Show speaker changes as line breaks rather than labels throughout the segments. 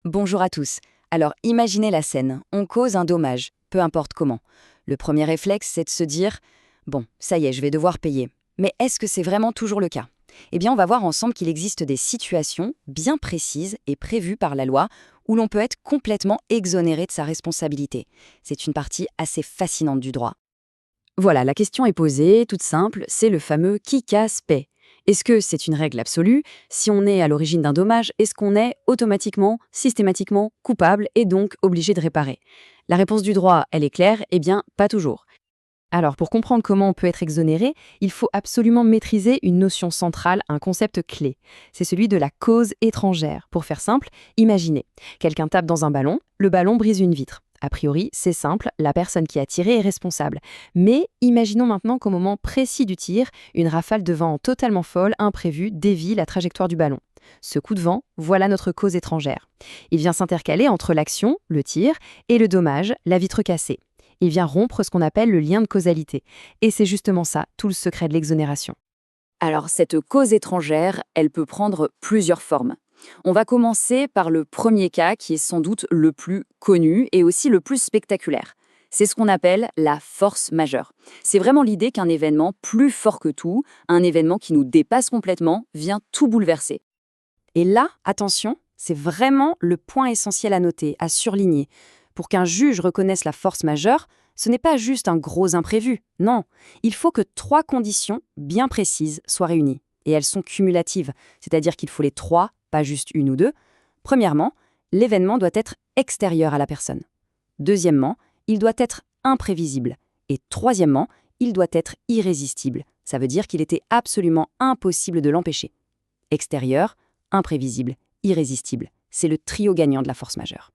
Bonjour à tous. Alors, imaginez la scène. On cause un dommage, peu importe comment. Le premier réflexe, c'est de se dire bon, ça y est, je vais devoir payer. Mais est-ce que c'est vraiment toujours le cas? Eh bien, on va voir ensemble qu'il existe des situations bien précises et prévues par la loi où l'on peut être complètement exonéré de sa responsabilité. C'est une partie assez fascinante du droit. Voilà, la question est posée, toute simple, c'est le fameux qui casse paie. Est-ce que c'est une règle absolue? Si on est à l'origine d'un dommage, est-ce qu'on est automatiquement, systématiquement coupable et donc obligé de réparer? La réponse du droit, elle est claire, eh bien, pas toujours. Alors, pour comprendre comment on peut être exonéré, il faut absolument maîtriser une notion centrale, un concept clé. C'est celui de la cause étrangère. Pour faire simple, imaginez, quelqu'un tape dans un ballon, le ballon brise une vitre. A priori, c'est simple, la personne qui a tiré est responsable. Mais imaginons maintenant qu'au moment précis du tir, une rafale de vent totalement folle, imprévue, dévie la trajectoire du ballon. Ce coup de vent, voilà notre cause étrangère. Il vient s'intercaler entre l'action, le tir, et le dommage, la vitre cassée. Il vient rompre ce qu'on appelle le lien de causalité. Et c'est justement ça, tout le secret de l'exonération. Alors, cette cause étrangère, elle peut prendre plusieurs formes. On va commencer par le premier cas qui est sans doute le plus connu et aussi le plus spectaculaire. C'est ce qu'on appelle la force majeure. C'est vraiment l'idée qu'un événement plus fort que tout, un événement qui nous dépasse complètement, vient tout bouleverser. Et là, attention, c'est vraiment le point essentiel à noter, à surligner. Pour qu'un juge reconnaisse la force majeure, ce n'est pas juste un gros imprévu, non. Il faut que trois conditions bien précises soient réunies. Et elles sont cumulatives, c'est-à-dire qu'il faut les trois, pas juste une ou deux. Premièrement, l'événement doit être extérieur à la personne. Deuxièmement, il doit être imprévisible. Et troisièmement, il doit être irrésistible. Ça veut dire qu'il était absolument impossible de l'empêcher. Extérieur, imprévisible, irrésistible. C'est le trio gagnant de la force majeure.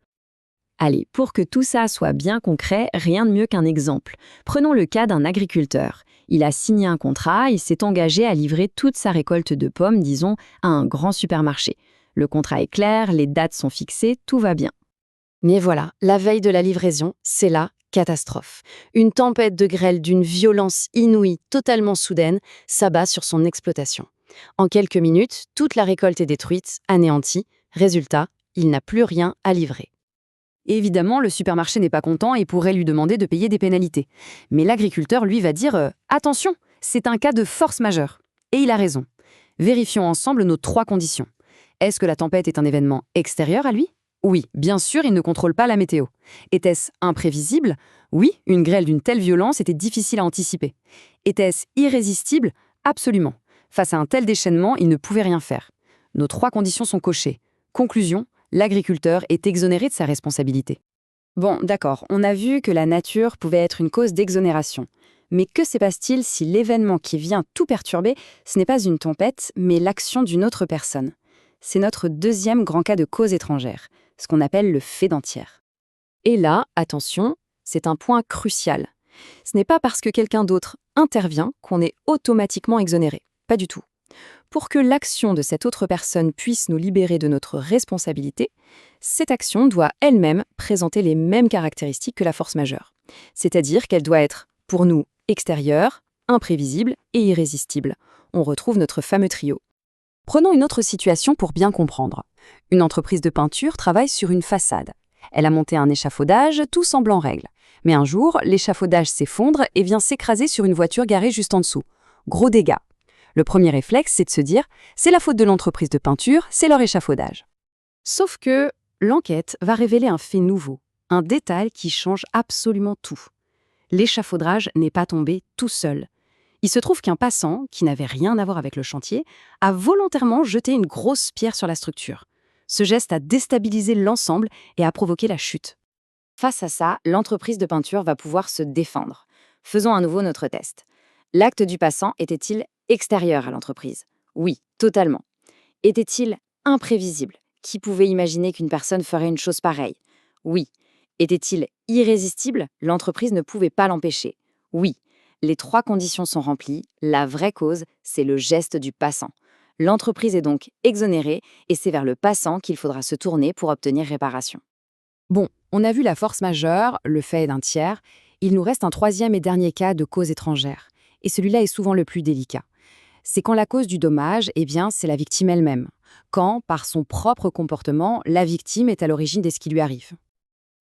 Allez, pour que tout ça soit bien concret, rien de mieux qu'un exemple. Prenons le cas d'un agriculteur. Il a signé un contrat, il s'est engagé à livrer toute sa récolte de pommes, disons, à un grand supermarché. Le contrat est clair, les dates sont fixées, tout va bien. Mais voilà, la veille de la livraison, c'est la catastrophe. Une tempête de grêle d'une violence inouïe, totalement soudaine, s'abat sur son exploitation. En quelques minutes, toute la récolte est détruite, anéantie. Résultat, il n'a plus rien à livrer. Évidemment, le supermarché n'est pas content et pourrait lui demander de payer des pénalités. Mais l'agriculteur, lui, va dire attention, c'est un cas de force majeure. Et il a raison. Vérifions ensemble nos trois conditions. Est-ce que la tempête est un événement extérieur à lui? Oui, bien sûr, il ne contrôle pas la météo. Était-ce imprévisible? Oui, une grêle d'une telle violence était difficile à anticiper. Était-ce irrésistible? Absolument. Face à un tel déchaînement, il ne pouvait rien faire. Nos trois conditions sont cochées. Conclusion, l'agriculteur est exonéré de sa responsabilité. Bon, d'accord, on a vu que la nature pouvait être une cause d'exonération. Mais que se passe-t-il si l'événement qui vient tout perturber, ce n'est pas une tempête, mais l'action d'une autre personne? C'est notre deuxième grand cas de cause étrangère, ce qu'on appelle le fait d'entière. Et là, attention, c'est un point crucial. Ce n'est pas parce que quelqu'un d'autre intervient qu'on est automatiquement exonéré. Pas du tout. Pour que l'action de cette autre personne puisse nous libérer de notre responsabilité, cette action doit elle-même présenter les mêmes caractéristiques que la force majeure. C'est-à-dire qu'elle doit être, pour nous, extérieure, imprévisible et irrésistible. On retrouve notre fameux trio. Prenons une autre situation pour bien comprendre. Une entreprise de peinture travaille sur une façade. Elle a monté un échafaudage, tout semble en règle. Mais un jour, l'échafaudage s'effondre et vient s'écraser sur une voiture garée juste en dessous. Gros dégâts. Le premier réflexe, c'est de se dire « c'est la faute de l'entreprise de peinture, c'est leur échafaudage ». Sauf que l'enquête va révéler un fait nouveau, un détail qui change absolument tout. L'échafaudage n'est pas tombé tout seul. Il se trouve qu'un passant, qui n'avait rien à voir avec le chantier, a volontairement jeté une grosse pierre sur la structure. Ce geste a déstabilisé l'ensemble et a provoqué la chute. Face à ça, l'entreprise de peinture va pouvoir se défendre. Faisons à nouveau notre test. L'acte du passant était-il extérieur à l'entreprise? Oui, totalement. Était-il imprévisible? Qui pouvait imaginer qu'une personne ferait une chose pareille? Oui. Était-il irrésistible? L'entreprise ne pouvait pas l'empêcher. Oui. Les trois conditions sont remplies. La vraie cause, c'est le geste du passant. L'entreprise est donc exonérée et c'est vers le passant qu'il faudra se tourner pour obtenir réparation. Bon, on a vu la force majeure, le fait d'un tiers. Il nous reste un troisième et dernier cas de cause étrangère. Et celui-là est souvent le plus délicat. C'est quand la cause du dommage, c'est la victime elle-même. Quand, par son propre comportement, la victime est à l'origine de ce qui lui arrive.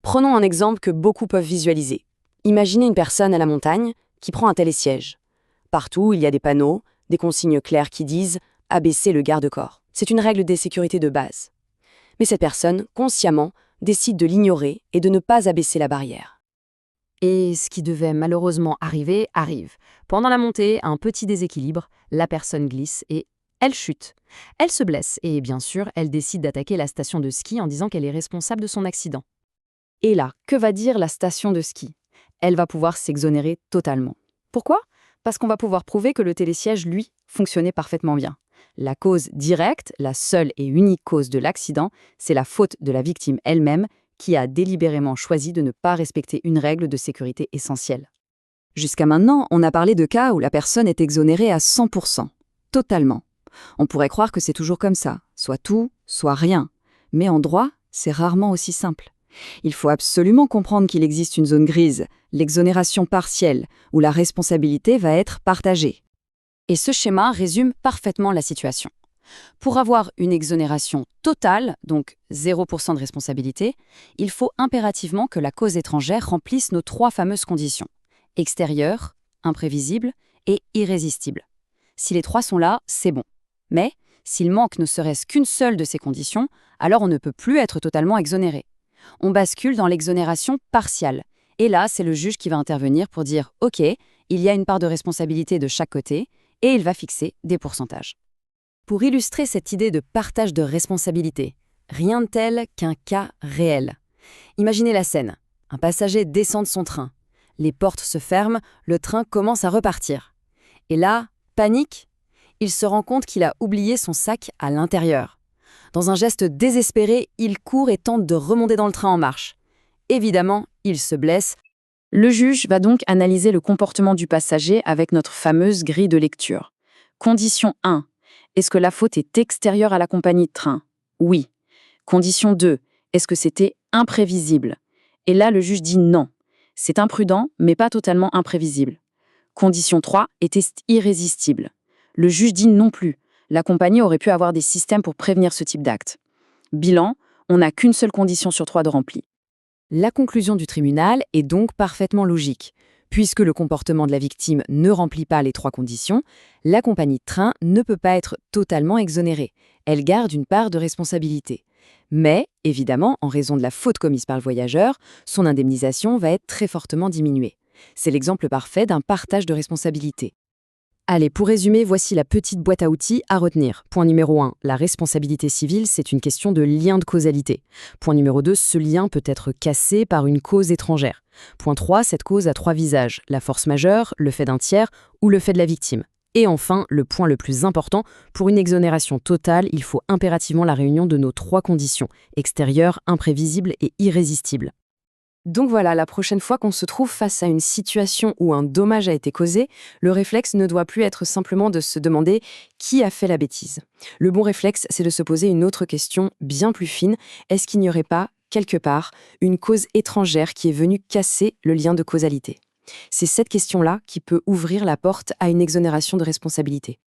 Prenons un exemple que beaucoup peuvent visualiser. Imaginez une personne à la montagne qui prend un télésiège. Partout, il y a des panneaux, des consignes claires qui disent « abaisser le garde-corps ». C'est une règle des sécurités de base. Mais cette personne, consciemment, décide de l'ignorer et de ne pas abaisser la barrière.
Et ce qui devait malheureusement arriver, arrive. Pendant la montée, un petit déséquilibre, la personne glisse et elle chute. Elle se blesse et bien sûr, elle décide d'attaquer la station de ski en disant qu'elle est responsable de son accident. Et là, que va dire la station de ski? Elle va pouvoir s'exonérer totalement. Pourquoi? Parce qu'on va pouvoir prouver que le télésiège, lui, fonctionnait parfaitement bien. La cause directe, la seule et unique cause de l'accident, c'est la faute de la victime elle-même qui a délibérément choisi de ne pas respecter une règle de sécurité essentielle. Jusqu'à maintenant, on a parlé de cas où la personne est exonérée à 100%, totalement. On pourrait croire que c'est toujours comme ça, soit tout, soit rien. Mais en droit, c'est rarement aussi simple. Il faut absolument comprendre qu'il existe une zone grise, l'exonération partielle, où la responsabilité va être partagée. Et ce schéma résume parfaitement la situation. Pour avoir une exonération totale, donc 0% de responsabilité, il faut impérativement que la cause étrangère remplisse nos 3 fameuses conditions: extérieure, imprévisible et irrésistible. Si les 3 sont là, c'est bon. Mais s'il manque ne serait-ce qu'une seule de ces conditions, alors on ne peut plus être totalement exonéré. On bascule dans l'exonération partiale. Et là, c'est le juge qui va intervenir pour dire « Ok, il y a une part de responsabilité de chaque côté » et il va fixer des pourcentages. Pour illustrer cette idée de partage de responsabilité, rien de tel qu'un cas réel. Imaginez la scène. Un passager descend de son train. Les portes se ferment, le train commence à repartir. Et là, panique, il se rend compte qu'il a oublié son sac à l'intérieur. Dans un geste désespéré, il court et tente de remonter dans le train en marche. Évidemment, il se blesse. Le juge va donc analyser le comportement du passager avec notre fameuse grille de lecture. Condition 1. Est-ce que la faute est extérieure à la compagnie de train? Oui. Condition 2. Est-ce que c'était imprévisible? Et là, le juge dit non. C'est imprudent, mais pas totalement imprévisible. Condition 3. Était-ce irrésistible? Le juge dit non plus. La compagnie aurait pu avoir des systèmes pour prévenir ce type d'acte. Bilan, on n'a qu'une seule condition sur 3 de remplie. La conclusion du tribunal est donc parfaitement logique. Puisque le comportement de la victime ne remplit pas les 3 conditions, la compagnie de train ne peut pas être totalement exonérée. Elle garde une part de responsabilité. Mais, évidemment, en raison de la faute commise par le voyageur, son indemnisation va être très fortement diminuée. C'est l'exemple parfait d'un partage de responsabilité. Allez, pour résumer, voici la petite boîte à outils à retenir. Point numéro 1, la responsabilité civile, c'est une question de lien de causalité. Point numéro 2, ce lien peut être cassé par une cause étrangère. Point 3, cette cause a 3 visages, la force majeure, le fait d'un tiers ou le fait de la victime. Et enfin, le point le plus important, pour une exonération totale, il faut impérativement la réunion de nos 3 conditions, extérieure, imprévisible et irrésistible. Donc voilà, la prochaine fois qu'on se trouve face à une situation où un dommage a été causé, le réflexe ne doit plus être simplement de se demander qui a fait la bêtise. Le bon réflexe, c'est de se poser une autre question bien plus fine. Est-ce qu'il n'y aurait pas, quelque part, une cause étrangère qui est venue casser le lien de causalité? C'est cette question-là qui peut ouvrir la porte à une exonération de responsabilité.